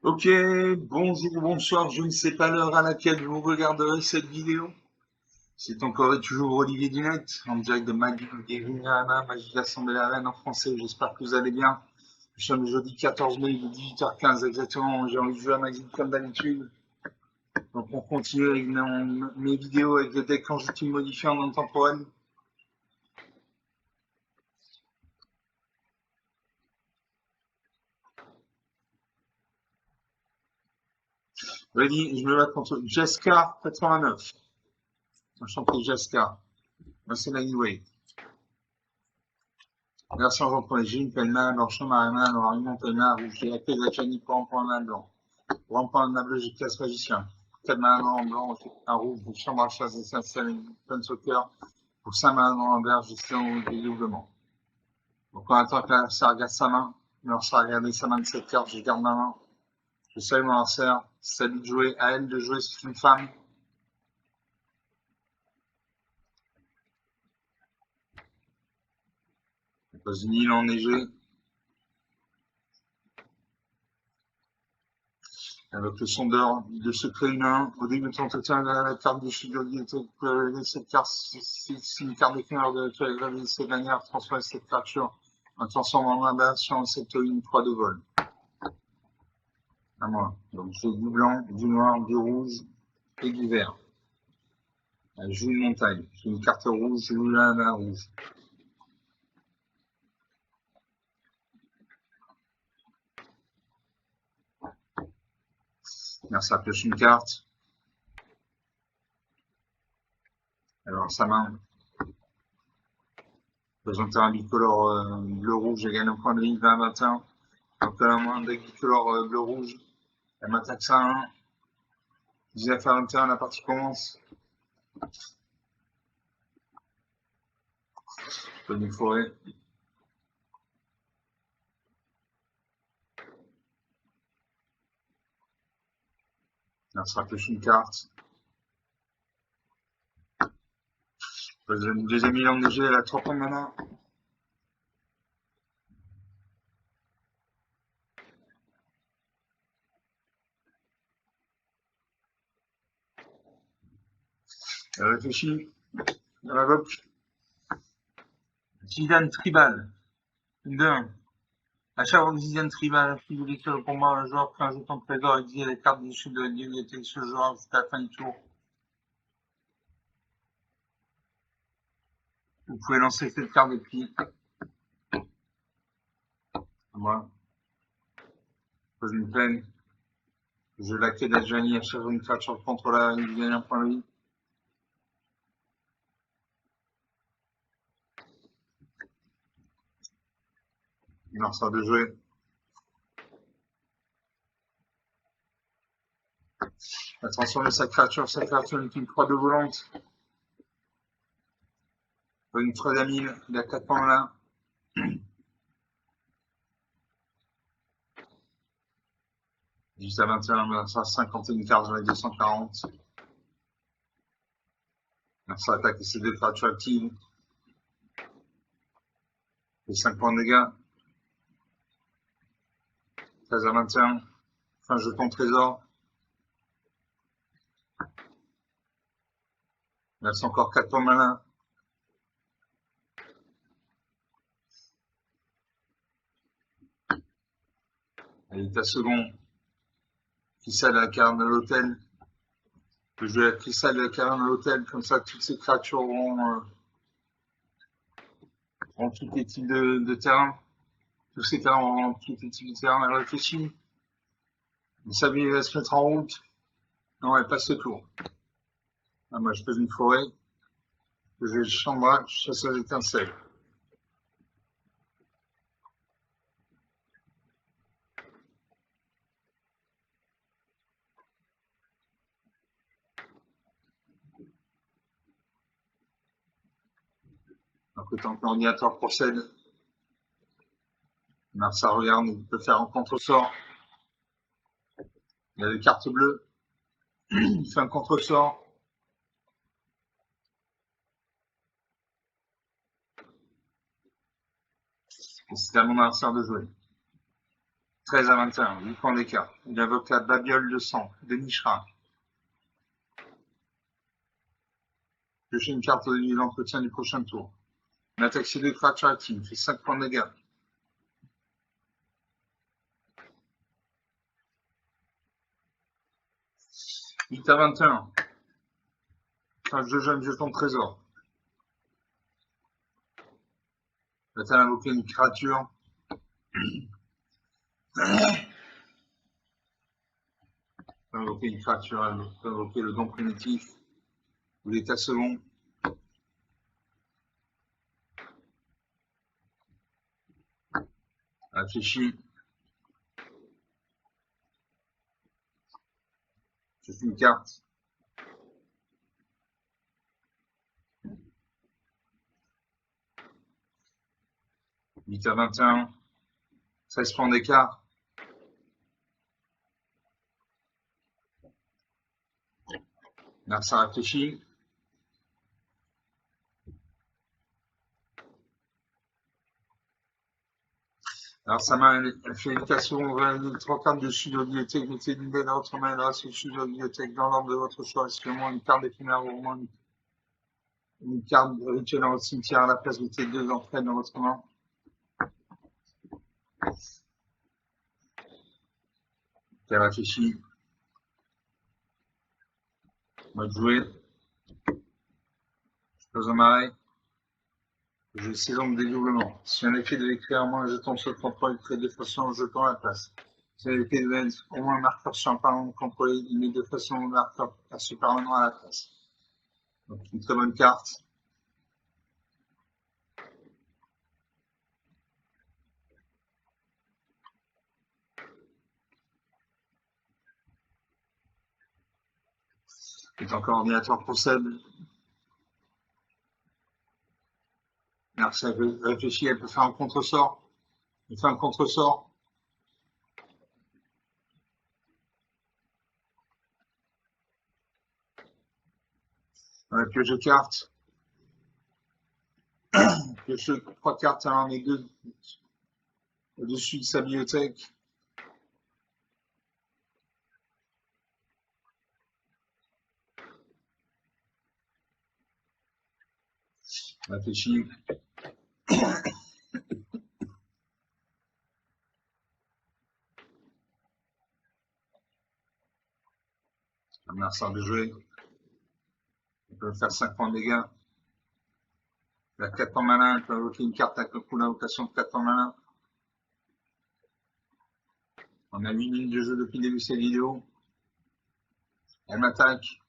Ok, bonjour, bonsoir, je ne sais pas l'heure à laquelle vous regarderez cette vidéo. C'est encore et toujours Olivier Dunette, en direct de Magic Guerrilla, Magic Assemblée la Reine en français. J'espère que vous allez bien. Nous sommes le jeudi 14 mai, il est 18h15 exactement. J'ai envie de jouer à Magic comme d'habitude. Donc on continue avec mes vidéos avec le deck longitude modifié en intemporel. Ready, je me bats contre Jessica 89. Enchanté Jessica. C'est l'anyway. Version japonais, Jin, Pelma, Blanchon, Marina, Noirino, Pelma, Rouge, et Acté, Lachani, pour un point main blanc. Pour un point de bleu, j'ai classe magicien. 4 mains en blanc, un rouge, pour chambre à chasse, et 5 plein soccer. Pour 5 mains en vert, gestion des doublements. Donc on attend que ça regarde sa main. Alors ça regarder sa main de cette carte, je garde ma main. Je salue mon adversaire. C'est à lui de jouer, à elle de jouer, c'est une femme. Dans une île enneigée. Avec le sondeur de secret humain. Au début de ton entretien, la carte de chevalier, cette carte, c'est une carte d'éclaireur de cette manière, transformer cette créature en transformant en aberration cette ligne 3 de vol. À moi. Donc j'ai du blanc, du noir, du rouge et du vert. Je joue une montagne. J'ai une carte rouge, je joue la rouge. Là, ça pioche une carte. Alors sa main. Présenter un bicolore bleu-rouge, j'ai gagné un point de ligne 20-21. Donc là, un deck bicolore bleu-rouge. Elle m'attaque ça 1. 19 à 21, la partie commence. Je peux une forêt. Là, ça pioche une carte. Une deuxième île enneigée, elle a 3 points de mana. Elle réfléchit. Elle invoque. Zidane Tribal. Une 2-1. À chaque fois que Zidane Tribal figure sur le combat, un joueur fait un jeton de trésor et dit les cartes issues de la bibliothèque de ce joueur jusqu'à la fin du tour. Vous pouvez lancer cette carte depuis. Voilà. Pose une plaine. Je la quai d'Adjani à chaque une créature contre la il gagne un point de vie. Il en sort de jouer. La transformer sa créature est une croix de volante. Une troisième île, il a 4 points là. Juste à 21, ça 51 cartes, j'en ai 240. Ça attaque ces deux créatures actives. Et 5 points de dégâts. 13 à 21. Enfin, jeton trésor. Il reste encore 4 points malins. Elle est à second. Cristal à la caverne de l'hôtel. Je vais jouer la cristal de la caverne de l'hôtel, comme ça toutes ces créatures auront tous les types de terrain. Tous ces terrains auront tous les types de terrain. Elle réfléchit. Sabi va se mettre en route. Non, elle passe le tour. Ah, moi, je fais une forêt. Je vais le chambre, chasseur d'étincelles. Donc, autant que l'ordinateur procède. Ça regarde, il peut faire un contre-sort. Il y a des cartes bleues. Il fait un contre-sort. Et c'est à mon adversaire de jouer. 13 à 21, 8 points d'écart. Il invoque la babiole de sang de Mishra. Piocher une carte au début de l'entretien du prochain tour. Une attaque C2 de créature active, fait 5 points de dégâts. 8 à 21. Change de jeune jeton de trésor. Va-t-elle invoquer une créature? Invoquer une créature, elle peut invoquer le don primitif ou l'état second. Réfléchis. Je fais une carte. « 8 à 21. 16 points d'écart. Là, ça réfléchit. Alors, sa main, elle fait une casse où on va mettre 3 cartes dessus de la bibliothèque. Mettez une belle dans votre main, là, c'est dessus de la bibliothèque, dans l'ordre de votre choix. C'est vraiment une carte d'éphémère ou au moins une carte rituelle dans votre cimetière à la place. Mettez 2 d'entre elles dans votre main. Elle réfléchit. Mode jouer. Je pose un marais. J'ai 6 ombres de dédoublement. Si un effet devait créer au moins un jeton sur le contrôle, il crée 2 façons en jeton à la place. Si un effet devait être au moins un marqueur sur un parlement contrôlé, il met 2 façons au marqueur à ce parlement à la place. Donc une très bonne carte. Et tant que l'ordinateur procède. Alors ça réfléchit, elle peut faire un contre-sort. Elle fait un contre-sort. On a pioché de cartes. Pioche 3 cartes, alors on est 2 au-dessus de sa bibliothèque. On réfléchit. On a un sort de jouer. On peut faire 5 points de dégâts. Il a 4 en malin, elle peut invoquer une carte avec le coup d'invocation de 4 en malin. On a 8 minutes de jeu depuis le début de cette vidéo. Elle m'attaque.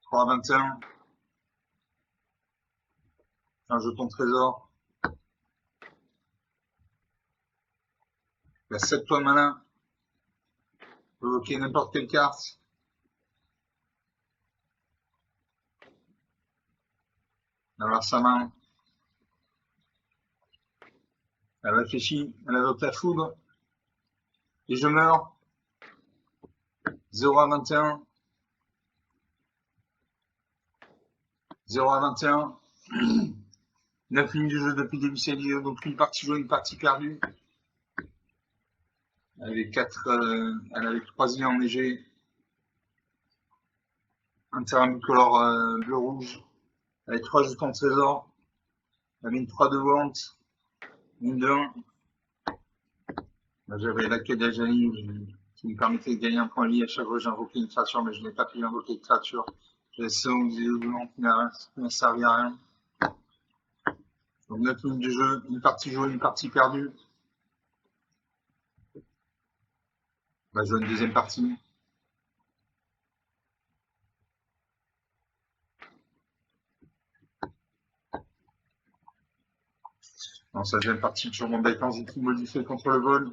3 à 21. Un jeton de trésor. Il a 7 points de malin. On peut invoquer n'importe quelle carte. Alors sa main. Elle réfléchit. Elle invoque la foudre. Et je meurs. 0 à 21. 0 à 21. 9 minutes de jeu depuis le début de cette vidéo. Donc une partie jouée, une partie perdue. Elle avait 3 îles enneigées. Un terrain bicolore bleu-rouge. Elle avait 3 jetons de trésor. Elle avait une 3 de vente. Une de 1. J'avais la quête d'Ajani qui me permettait de gagner un point de vie. À chaque fois, j'ai invoqué une créature, mais je n'ai pas pu invoquer de créature. J'ai laissé au dédoublement qui n'a servi à rien. Donc 9 minutes de jeu, une partie jouée, une partie perdue. On va jouer une deuxième partie. Dans sa deuxième partie, toujours mon deck qui modifié contre le vol.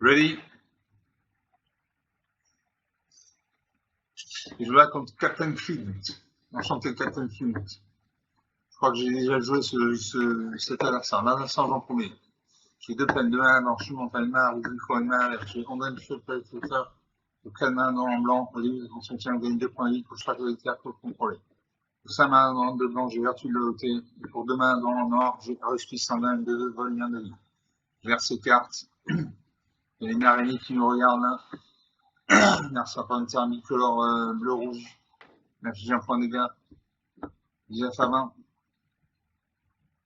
Ready. Je joue là contre Captain Flint. Enchanté Captain Flint. Je crois que j'ai déjà joué cet adversaire. L'adversaire en premier. J'ai 2 peines de 1, non, je suis montagne mar, ou une fois une main, j'ai condamné le chef, 4 mana en blanc, au début de ton soutien, gagne 2 points de vie pour chaque cartes contrôlée. Pour 5 mana dans de blanc, j'ai vertu de loyauté. Et pour 2 mana dans le noir, j'ai Rushpi sanguin de 2 vol, 1 de vie. Je verse ces cartes. Il y a une araignée qui nous regarde là. Merci à une thermique couleur bleu-rouge. J'ai un point de dégâts. 19 à 20.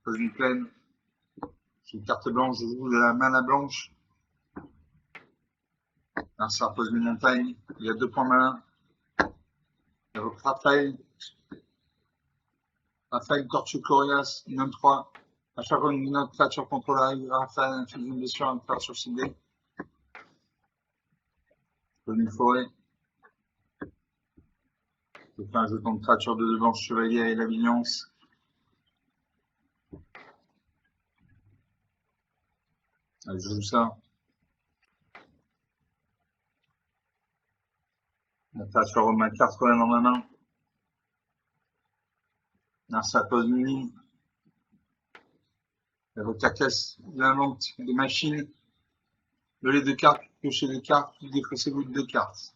Pose une plaine. J'ai une carte blanche, je joue de la mana blanche. Là, ça repose une montagne. Il y a 2 points malins. Il y a Raphaël. Raphaël, Tortue Corias, une 3. À chaque fois une autre créature contrôle arrive, Raphaël inflige une blessure à une créature ciblée. Pose une forêt. Je fais un jeton de créature de 2 blanches chevalier et la vigilance. Allez, je joue ça. La créature remet 4 dans ma main. Là, ça pose une ligne. Elle recacasse l'invente des machines. Le lait de cartes, piocher des cartes, puis défausser vous de 2 cartes.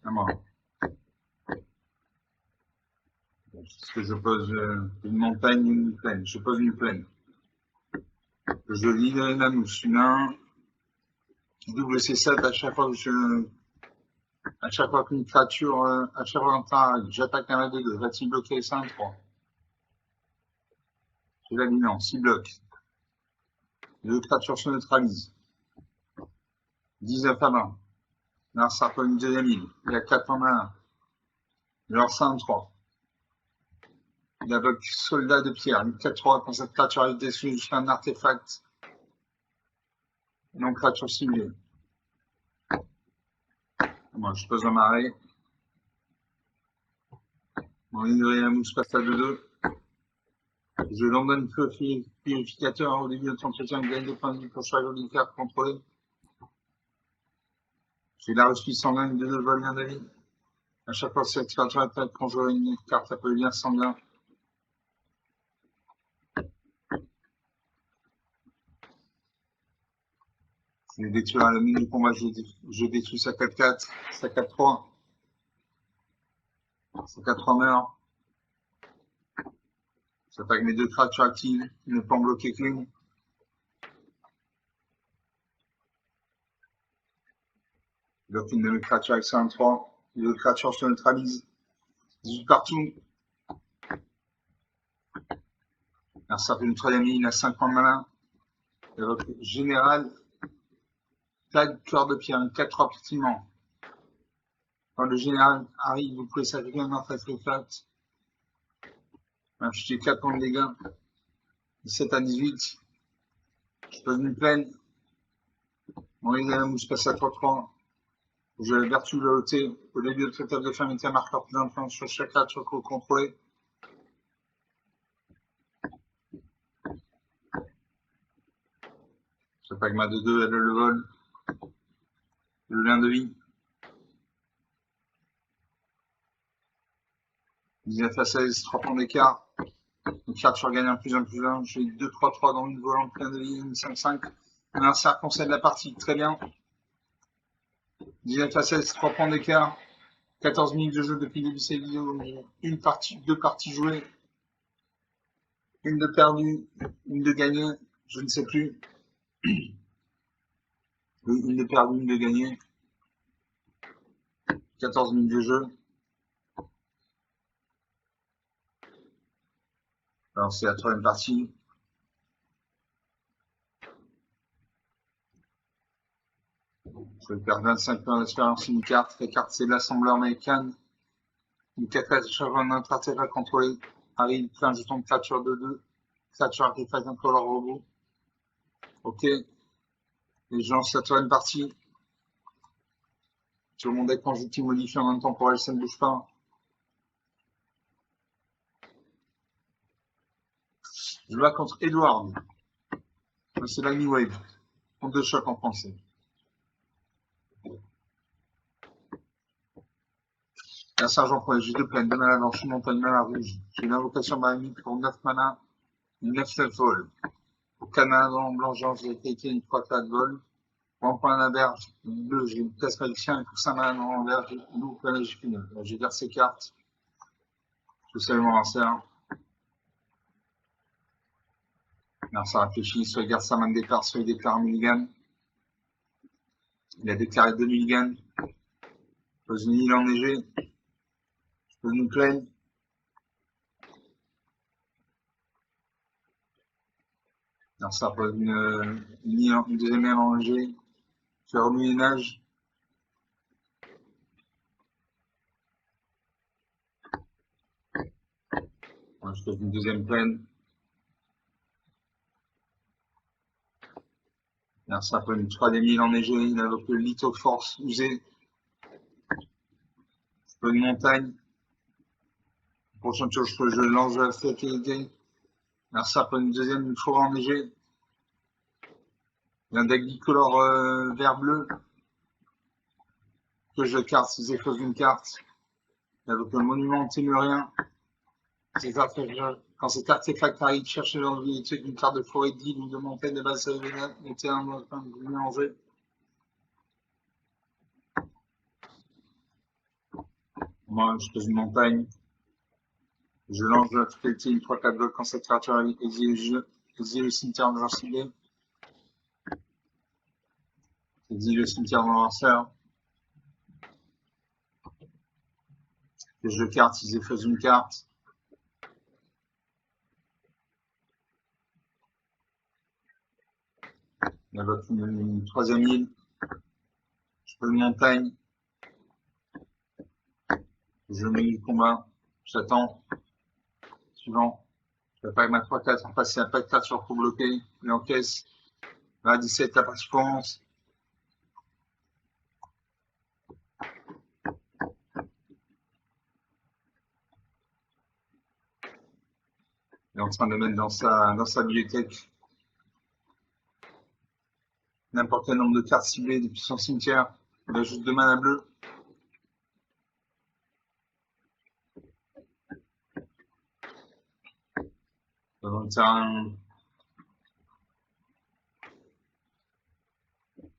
À moi. Est-ce que je pose une montagne ou une plaine? Je pose une plaine. Je lis la mousse. Une 1. Double C7 à chaque fois que à chaque fois qu'une créature, à chaque fois qu'un j'attaque un de 2. Va-t-il bloquer 5, 3? J'ai la ligne, 6 blocs. Les 2 créatures se neutralisent. 19 à 20. Là, ça peut une deuxième ligne. Il y a 4 en main. Il leur 5, 3. Il invoque soldat de pierre. Une 4-3 quand cette créature est déçue jusqu'à un artefact. Non créature ciblée. Moi, je pose un marais. Mon ligne la mousse passe à 2-2. Je l'ordonne feu purificateur au début de ton entretien, gagne des points de vie pour chaque carte contrôlée. J'ai la reçue sanguin de 2 vol, 1 de vie. À chaque fois que cette créature attaque, quand j'aurai une carte appelée lien sanguin. Je détruis à la minute du combat, je détruis sa 4-4, sa 4-3. Sa 4-3 meurt. J'attaque mes 2 créatures actives, ne pas en bloquer qu'une. Je bloque une de mes créatures avec 5-3. Les 2 créatures se neutralisent. 18 partout. Alors ça fait une 3ème ligne, il a 5 points de malin. Évoque général. Tag, cœur de pierre, une 4-3 pertinent. Quand le général arrive, vous pouvez sacrifier un artefact. J'ai 4 points de dégâts. 17 à 18. Je pose une plaine. Mon ligne mouche passe à 3-3. Je la vertu de loyauté. Au début de cette table de fermeté, marqueur plus d'influence sur chaque créature que vous contrôlez. J'attaque ma 2-2, elle a le vol. Le lien de vie. 19 à 16, 3 points d'écart. Une créature gagne un plus 1 plus 1. J'ai 2-3-3 dans une volante, plein de vie, une 5-5. Un cercle concède la partie, très bien. 19 à 16, 3 points d'écart. 14 minutes de jeu depuis le début de cette vidéo. Une partie, 2 parties jouées. Une de perdue, une de gagnée. Je ne sais plus. Une de perdue, une de gagnée. 14 minutes de jeu. Alors c'est la 3ème partie. Je vais perdre 25 points d'expérience une carte. La carte c'est l'assembleur américain. Une 4 à chaque fois notre artefact contrôlé. Arrive, fait un jeton de créature de 2. Créature artefact contre leur robot. Ok. Et je lance la 3ème partie. Sur mon deck quand j'utilise modifié en même temps pour elle, ça ne bouge pas. Je bats contre Edward. C'est la New Wave. Contre 2 chocs en français. Un sergent pour les jeux de plaine, 2 mana blanche, une montagne, mana rouge. J'ai une invocation maléfique pour 9 mana. 9-9 vol. Au Canada, blanc, j'ai été une 3-4 vol. Bon point à la berge, bleu, j'ai une place magicien, et pour ça, maintenant, en berge, loup, j'ai fini. J'ai versé cartes. Tout ça, mon lanceur. Alors, ça réfléchit, soit il garde sa main de départ, soit il déclare mulligan. Il a déclaré 2 mulligan. Pose une île enneigée. Je pose une plaine. Alors, ça pose une deuxième île enneigée. Je fais remuer les nages. Je pose une deuxième plaine. Alors, ça pose une troisième île enneigée. Il invoque le litho force usé. Je pose une montagne. Prochaine chose, je lance la fertilité. Alors, ça pose une deuxième forêt enneigée. Il y a un deck bicolore vert bleu. Que je carte, si c'est chose d'une carte. Avec le monument témurien. Quand cette carte est factorie, cherchez dans le bibliothèque une carte de forêt d'île ou de montagne de base mettez un mot de mélanger. Moi, je pose une montagne. Je lance la fidélité une 3-4 blocs quand cette créature est exilée le cimetière de l'archibald. Exilé le cimetière de lanceur. Et je carte, ils effacent une carte. Il y a une troisième île. Je peux une montagne. Je mets du combat. J'attends. Suivant. Je vais pas avec ma 3-4. En face, il n'y a pas de carte sur pour bloquer. Il encaisse. Là, 17, la partie commence. Il est en train de mettre dans sa bibliothèque n'importe quel nombre de cartes ciblées depuis son cimetière. Il a juste 2 manas bleues. Dans le terrain,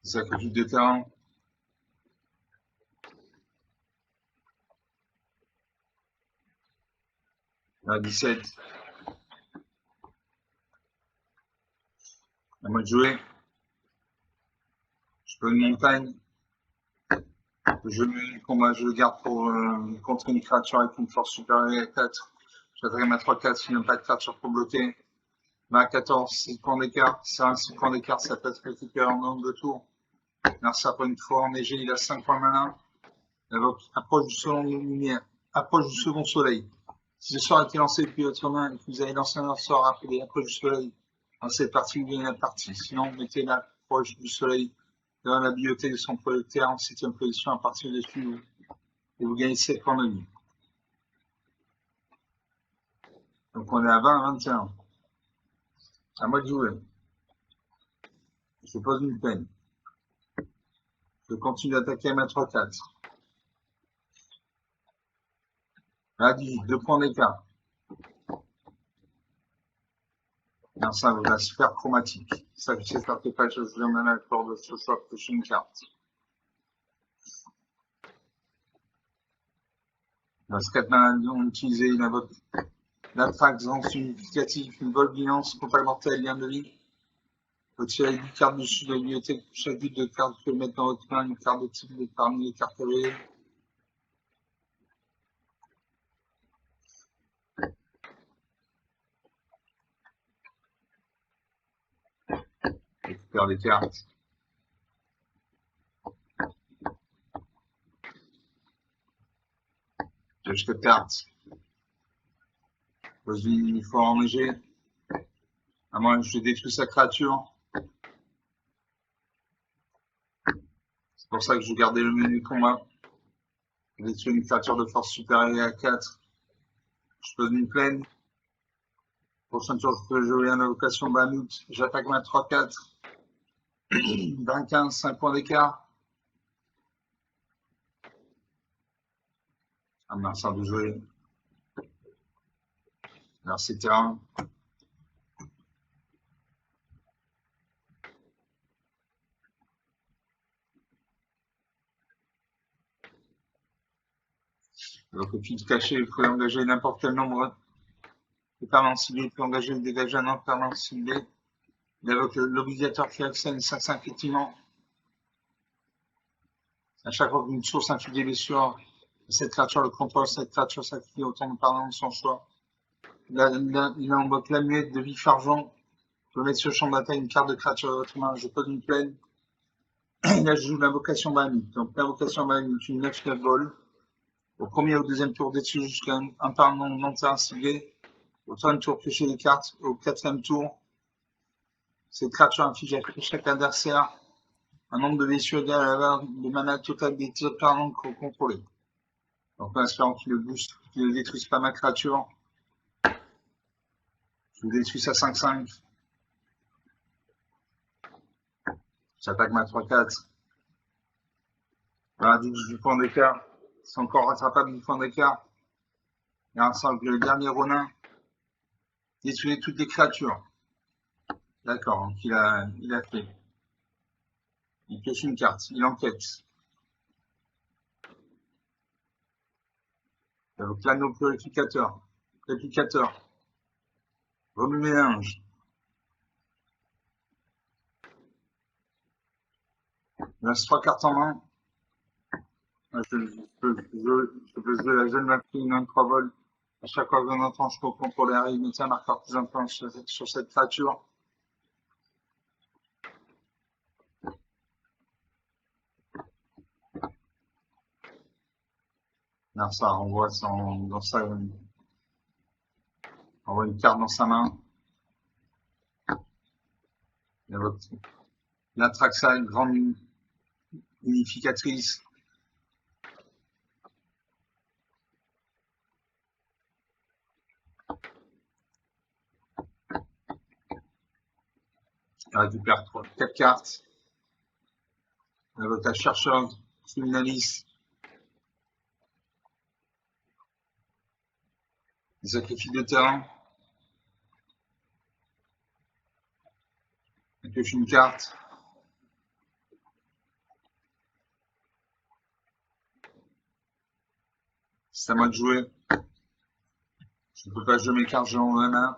il sacrifie 2 terrains. Là, 17. À moi de jouer. Je peux une montagne. Je mets le combat, je le garde pour contre une créature avec une force supérieure à 4. J'attaque ma 3-4, s'il n'y a pas de créature pour bloquer. Ma 14, 6 points d'écart. C'est un 6 points d'écart, ça peut être récupéré en nombre de tours. Là, ça prend une fois enneigé, il a 5 points malin. Approche du second lumière. Approche du second soleil. Si le sort a été lancé depuis votre main et que vous avez lancé un sort appelé approche du soleil dans cette partie, vous gagnez la partie. Sinon, mettez l'approche du soleil dans la bibliothèque de son producteur en 7e position à partir dessus et vous gagnez 7 points de vie. Donc on est à 20 à 21. À moi de jouer. Je pose une peine. Je continue d'attaquer à ma 3-4. Là, 18, 2 points d'écart. Non, ça vous la super chromatique. Ça, j'espère que pas, je vous emmène à l'accord de ce choix que je une carte. Dans ce cas-là, on utilisait la traction significative, une volviance, contact mortel, lien de vie. Retirez 10 cartes dessus de la bibliothèque. Chaque type de carte, vous pouvez mettre dans votre main une carte de type parmi les cartes révélées. Récupère des cartes. J'achète cartes. Pose une fois enneigé. À moins que je détruis sa créature. C'est pour ça que je gardais le menu combat. Je détruis une créature de force supérieure à 4. Je pose une plaine. Prochaine tour, je peux jouer en invocation Bamut. J'attaque ma 3-4. 20-15, 5 points d'écart. Ah, merci de jouer. Merci terrain. Donc, au fil caché, vous pouvez engager n'importe quel nombre de permanents ciblés, vous pouvez engager ou dégager un nombre de permanents ciblés. Il évoque l'obligateur qui accède 5 effectivement. À chaque fois qu'une source inflige des blessures, cette créature le contrôle, cette créature sacrifie autant de permanents de son choix. Il invoque la muette de vif argent. Je peux mettre sur le champ de bataille une carte de créature de votre main, je pose une plaine. Là, je joue l'invocation Bahamut. Donc, l'invocation Bahamut, une 9 vol. Au premier ou deuxième tour, dessus jusqu'à un permanent non terrain ciblé. Au troisième tour, piocher les cartes. Au quatrième tour, cette créature inflige à chaque adversaire un nombre de blessures égal à la valeur de mana total des tirs permanents contrôlés. Donc, en espérant qu'il le booste, qu'il ne détruise pas ma créature. Je le détruis à 5-5. J'attaque ma 3-4. Voilà, 18 points d'écart. C'est encore rattrapable 10 points d'écart. Et ensemble, le dernier Ronin. Détruire toutes les créatures. D'accord, donc il a fait. Il pioche une carte, il enquête. Donc l'anneau purificateur. Réplicateur. Remue mélange. Il reste 3 cartes en main. Je peux jouer la jeune Valkyrie, 3 vols. À chaque fois que j'en entends, je peux contrôler un limité un marqueur plus important sur cette créature. Là, ça renvoie dans sa, envoie une carte dans sa main. L'Atraxa, une grande unificatrice. Il récupère 4 cartes. La chercheur, criminaliste. Il sacrifie de terrain. Il pioche une carte. C'est à moi de jouer. Je ne peux pas jouer mes cartes, j'ai en main.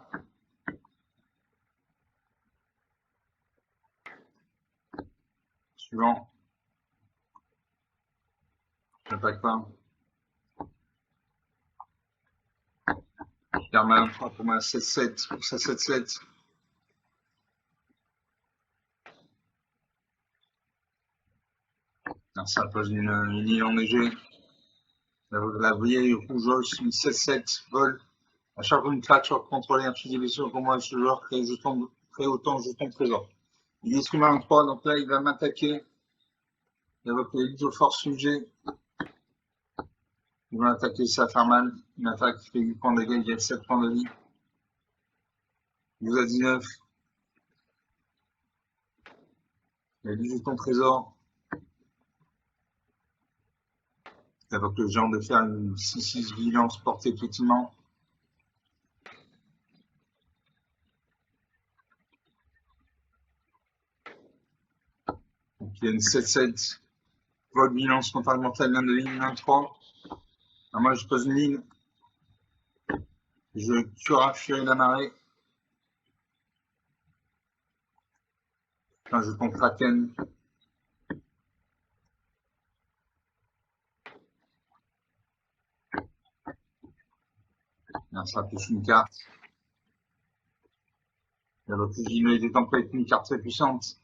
Suivant. Je n'attaque pas. Je garde ma 3 pour ma 7-7. Pour sa 7-7. Ça pose une île enneigée. La vieille rougeole, une 7-7 vol. À chaque fois une créature contrôlée inflige des blessures pour moi, ce joueur crée autant de jetons trésor. Il détruit ma 3, donc là il va m'attaquer. Il va appeler l'isofort sujet. Il va attaquer, ça va faire mal. Une attaque qui fait 8 points de dégâts, il y a 7 points de vie. Il vous a 19. Il y a 10 jetons trésor. Il évoque le géant de faire une 6-6 vigilance portée effectivement. Donc il y a une 7-7. Vol vigilance contre mortelle, de ligne 1-3. Alors moi je pose une ligne. Je tuerai Fury la marée. Enfin, je compte Kraken. Là, ça touche une carte. Il y a l'autre il des tempêtes avec une carte très puissante.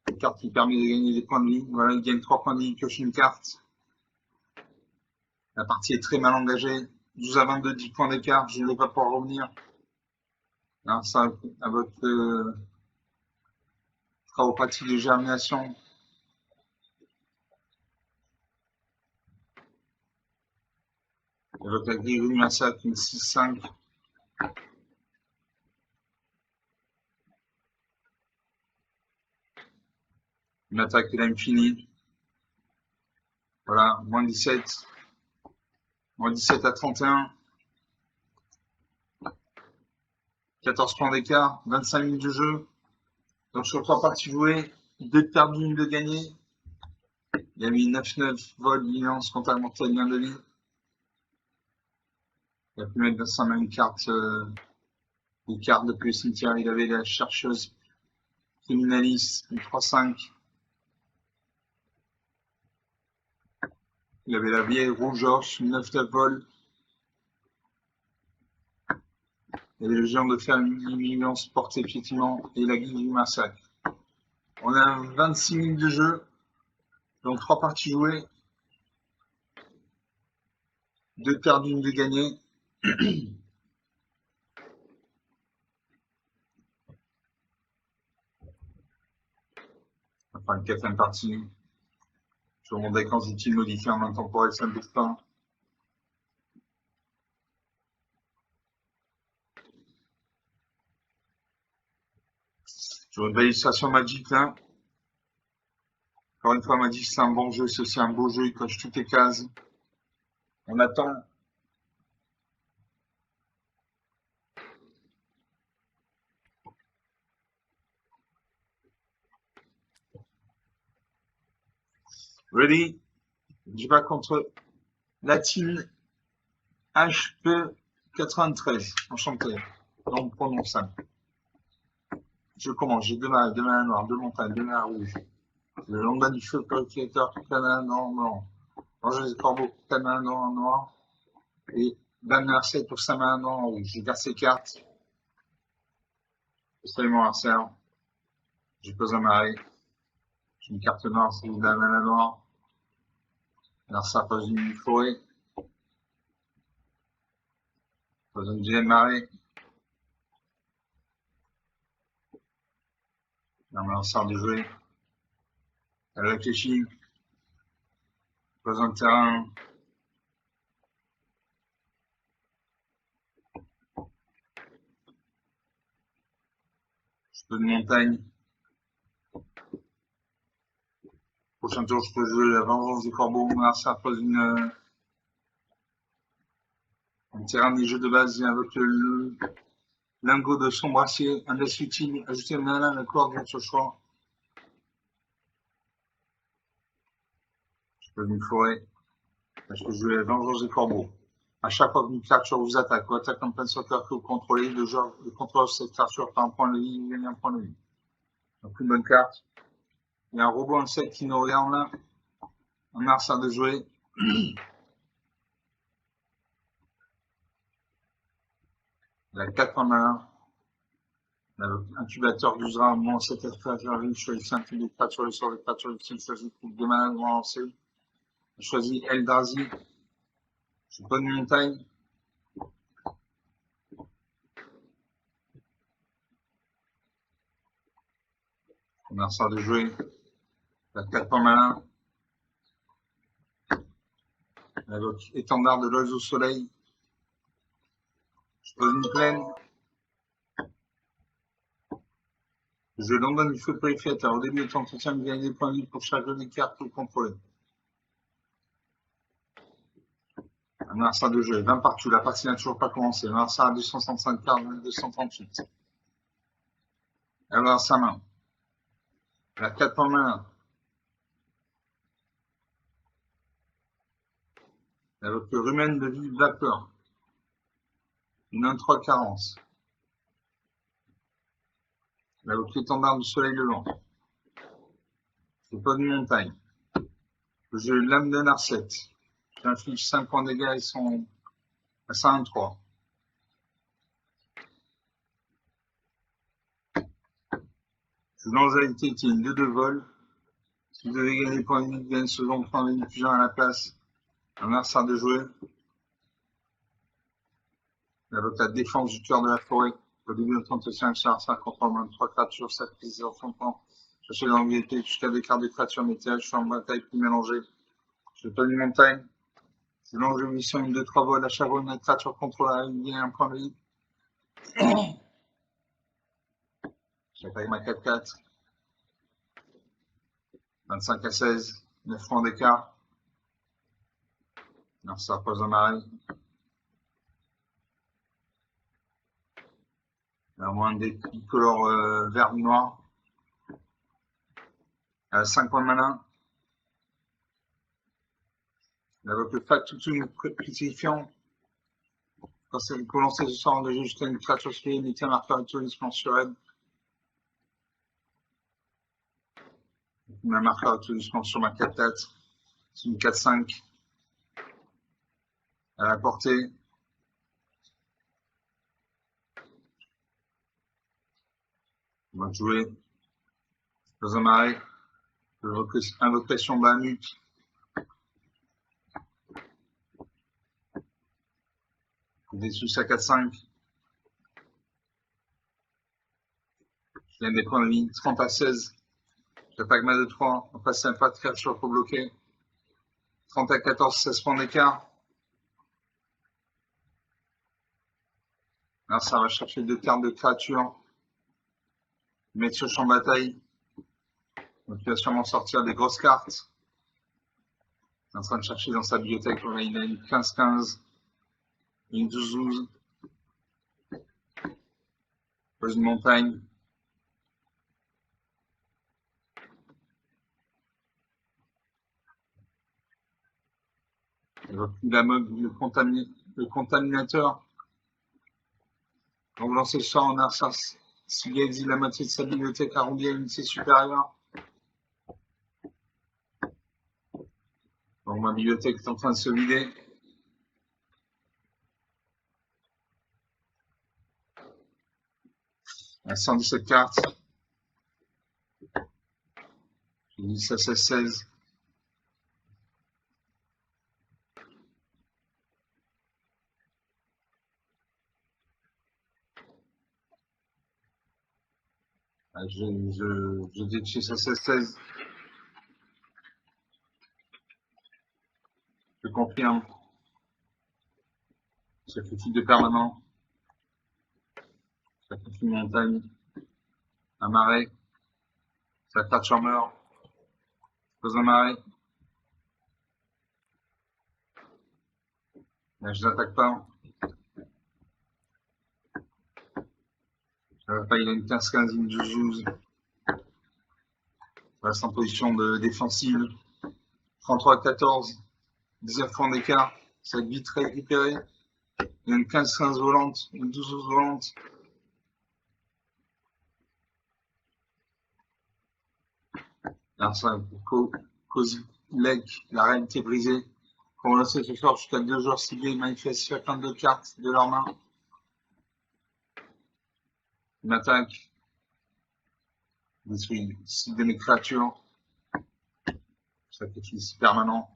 Une carte qui permet de gagner des points de vie. Voilà, il gagne 3 points de vie, il pioche une carte. La partie est très mal engagée. 12 à 22, 10 points d'écart. Je ne vais pas pouvoir revenir. Là, ça, à votre chiropratie de germination. Avec la grille du massacre, une 6-5. Une attaque de l'infini. Voilà, moins 17. Moins 17 à 31. 14 points d'écart, 25 minutes de jeu. Donc sur 3 parties jouées, 2 de perdu, 1 de gagné. Il a mis 9-9 vol, vigilance contre la montagne de vie. Il a pu mettre dans sa main une carte depuis le cimetière. Il avait la chercheuse criminaliste, une 3-5. Il avait la vieille rougeorge, une 9-9 vol. Il y avait le géant de fer, une vigilance portée piétinement et la guilde du massacre. On a 26 minutes de jeu, donc 3 parties jouées, 2 perdues, 1 de gagnée. Enfin, une 4e partie. Sur mon deck en outils modifié en intemporel, ça ne bouge pas. Sur une belle illustration Magic là. Encore une fois, Magic, c'est un bon jeu, c'est aussi un beau jeu, il coche toutes les cases. On attend. Ready? Je bats contre Latine HP93. Enchanté. Non prononçable. Je commence. J'ai 2 mains, 2 mains noires, 2 montagnes, 2 mains rouges. Le lendemain du feu, purificateur, canard noir, blanc. Manger des corbeaux, canard noir, noir. Et banner 7 pour sa main noire, rouge. Je garde ces cartes. Je salue mon adversaire. Je pose un marée. J'ai une carte noire, c'est la main noire. Alors ça pose une forêt. Pose une deuxième marée. On sort de jouer. Elle réfléchit. Pose un terrain. Je peux une montagne. Prochain tour, je peux jouer la vengeance des corbeaux. Ça pose un terrain des jeux de base avec le lingot de son brassier, un laisse utile, ajouter un malin à la corde sur le choix. Je peux une forêt. Je peux jouer la vengeance des corbeaux. À chaque fois qu'une créature vous attaque ou attaque en plein soccer que vous contrôlez, le contrôle de cette créature par un point de vie, vous gagnez un point de vie. Donc une bonne carte. Il y a un robot insecte qui nous regarde là. Un mars à de jouer. La 4 en 1. L'incubateur d'usera moins 7 créatures choisit un type de créature sur les créatures qui choisit pour 2 malades vont lancer. Je choisis Eldrazi. Je pas une montagne. On mars à de jouer. La 4 en 1. Avec étendard de l'oiseau soleil. Je pose une plaine. Je l'abandonne du feu purificateur. Au début de ton entretien, vous gagnez des points de vie pour chaque jeu des cartes que vous contrôlez. Un Marsa de jeu, 20 partout. La partie n'a toujours pas commencé. Marsa à 265 cartes, 238. Elle va sa main. La 4 en main. Avec le rumen de vie vapeur. Une 1-3 carence. Avec l'étendard du soleil levant. C'est pas une montagne. Le jeu lame de Narset. J'inflige 5 points de dégâts, ils sont à 103. Je lance la qui est une 2 de vol. Si vous devez gagner des points de vie, gagne second point de vie à la place. Un Marsa de jouer. Avec la défense du cœur de la forêt. Au début de 35, c'est un 5 contre 23 créatures, sacrifiées en son temps. Cherchez l'anxiété jusqu'à des cartes de créatures météo, je suis en bataille plus mélangée. Je pas une montagne. Je lance une mission, une 2-3 vols à chaque fois une créature contrôle il y a un point de vie. J'attaque ma 4-4. 25 à 16. 9 points d'écart. Non, ça pose un arrêt. À moins des bicolores vert noir. 5 points de malin. Avec le fait tout une crucifixion, quand c'est pour lancer ce sort de juste une créature spirituelle, il tient marqueur autorisme sur elle. Un marqueur autorisme sur ma 4-4. C'est une 4-5. À la portée. On va jouer dans un marais. Invocation Bahamut. Des sous à 4-5. Je viens des points de ligne 30 à 16. J'attaque ma 2-3. On passe un pas de créature pour bloquer. 30 à 14, 16 points d'écart. Là, ça va chercher 2 cartes de créature. Mettre sur champ de bataille. Donc, il va sûrement sortir des grosses cartes. Il est en train de chercher dans sa bibliothèque. Il a une 15-15. Une 12-12. Pose une montagne. La mode, le contaminateur. On vous lancez le sort en Arsas. Si il dit la moitié de sa bibliothèque arrondie à l'unité supérieure. Donc ma bibliothèque est en train de se vider. À 117 cartes. J'ai dit ça 16-16. Je détruis ça 16-16. Je confirme. Sacrifice de permanent. Sacrifice de montagne. Un marais. Ça carte charmer. Pose un marais. Là, je n'attaque pas. Ça va pas, il a une 15-15, une 12-12. Reste en position de défensive. 33-14. 19 points d'écart. Ça va être vite récupéré. Il y a une 15-15 volante. Une 12-12 volante. Alors ça, cause leg, la réalité brisée. Pour lancer ce soir jusqu'à 2 joueurs ciblés, ils manifestent chacun 2 cartes de leur main. Une attaque. Détruit 6 de mes créatures. Sacrifice permanent.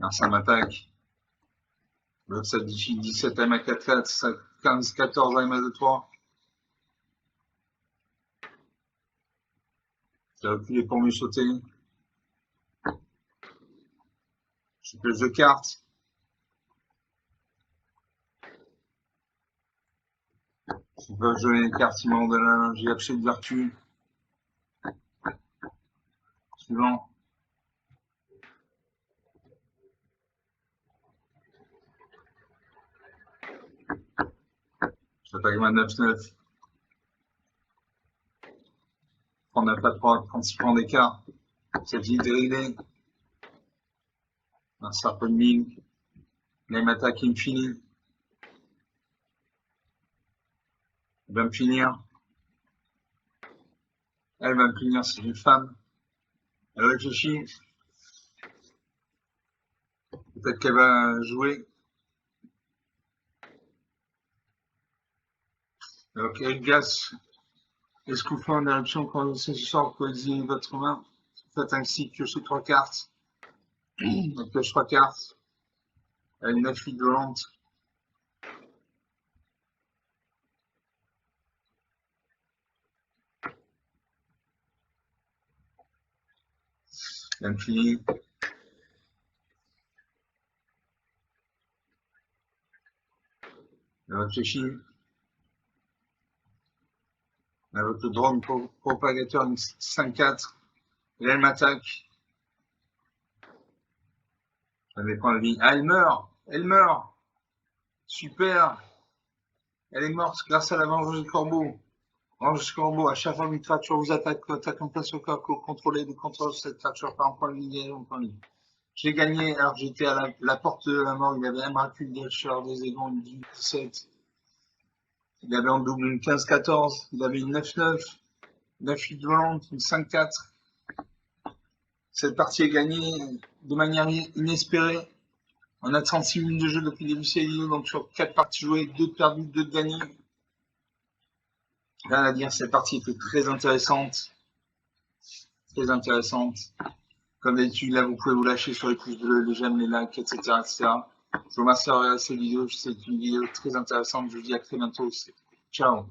Alors ça m'attaque. L'autre ça dit 17 à ma 4-4, ça 15-14 à ma 2-3. J'ai reculé pour mieux sauter. Je pioche 2 cartes. Je peux jouer les cartes immondes de la main. J'ai absolu de vertu. Suivant. J'attaque ma 9-9. 39 à 3, 36 points d'écart. C'est fini de régler. Un cercle de mine. Même attaque infinie. Elle va me finir. Elle va me finir, c'est une femme. Elle réfléchit. Peut-être qu'elle va jouer. Alors, Gas, escouffant en éruption, quand ce soir, vous pouvez exhiber votre main. Faites ainsi, piochez 3 cartes. On pioche 3 cartes. Elle a une 9 8 volante. Elle me finit. Elle réfléchit. Avec le drone propagateur 5-4. Et là, elle m'attaque. Avec quoi elle vit? Ah, elle meurt! Elle meurt! Super! Elle est morte grâce à la vengeance du corbeau. Vengeance du corbeau, à chaque fois qu'une créature vous attaque en place au corps, contrôlez le contrôle de cette créature par un point de vie, un point de vie. J'ai gagné, alors j'étais à la porte de la mort, il avait un Marcus Gilcher, des égons, une 17. Il avait en double une 15-14, il avait une 9-9, 9-8 volante, une 5-4. Cette partie est gagnée de manière inespérée. On a 36 minutes de jeu depuis le début de cette vidéo, donc sur 4 parties jouées, 2 perdues, 2 gagnées. Rien à dire, cette partie était très intéressante. Très intéressante. Comme d'habitude, là, vous pouvez vous lâcher sur les pouces bleus, les j'aime, les likes, etc., etc. Je vous remercie d'avoir regardé cette vidéo. C'est une vidéo très intéressante. Je vous dis à très bientôt. Ciao.